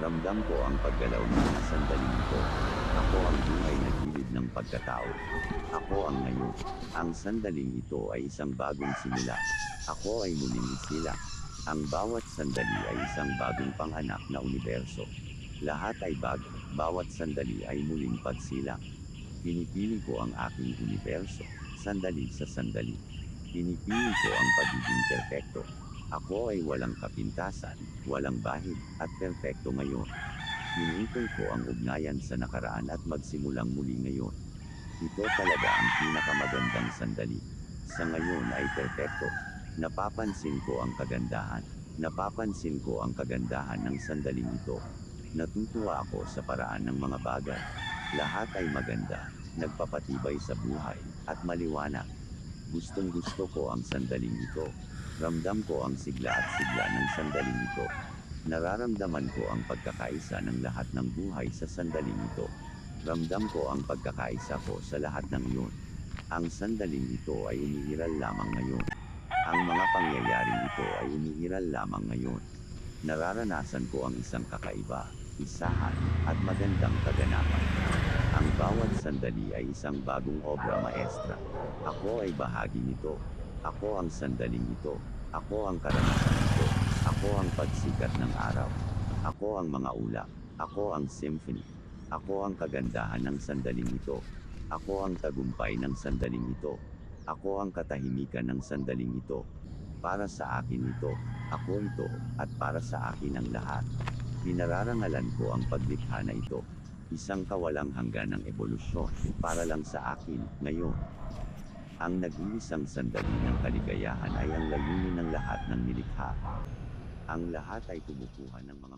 Ramdam ko ang paggalaw ng mga sandaling ito. Ako ang buhay na gilid ng pagkatao. Ako ang ngayon. Ang sandaling ito ay isang bagong simula. Ako ay muling isilang. Ang bawat sandali ay isang bagong panganak na universo. Lahat ay bago, bawat sandali ay muling pagsilang. Pinipili ko ang aking universo, sandali sa sandali. Pinipili ko ang pagiging perpekto. Ako ay walang kapintasan, walang bahid, at perpekto ngayon. Hinukol ko ang ugnayan sa nakaraan at magsimulang muli ngayon. Ito talaga ang pinakamagandang sandali. Sa ngayon ay perpekto. Napapansin ko ang kagandahan. Napapansin ko ang kagandahan ng sandaling ito. Natutuwa ako sa paraan ng mga bagay. Lahat ay maganda, nagpapatibay sa buhay, at maliwanag. Gustong gusto ko ang sandaling ito. Ramdam ko ang sigla at sigla ng sandaling ito. Nararamdaman ko ang pagkakaisa ng lahat ng buhay sa sandaling ito. Ramdam ko ang pagkakaisa ko sa lahat ng iyon. Ang sandaling ito ay umiiral lamang ngayon. Ang mga pangyayaring ito ay umiiral lamang ngayon. Nararanasan ko ang isang kakaiba, isahan, at magandang kaganapan. Ang bawat sandali ay isang bagong obra maestra. Ako ay bahagi nito. Ako ang sandaling ito. Ako ang karanasan nito. Ako ang pagsikat ng araw. Ako ang mga ulap. Ako ang symphony. Ako ang kagandahan ng sandaling ito. Ako ang tagumpay ng sandaling ito. Ako ang katahimikan ng sandaling ito. Para sa akin ito, ako ito, at para sa akin ang lahat. Pinararangalan ko ang paglikha na ito. Isang kawalang hanggan ng ebolusyon, para lang sa akin, ngayon. Ang nag-iisang sandali ng kaligayahan ay ang layunin ng lahat ng nilikha. Ang lahat ay tubukuhan ng mga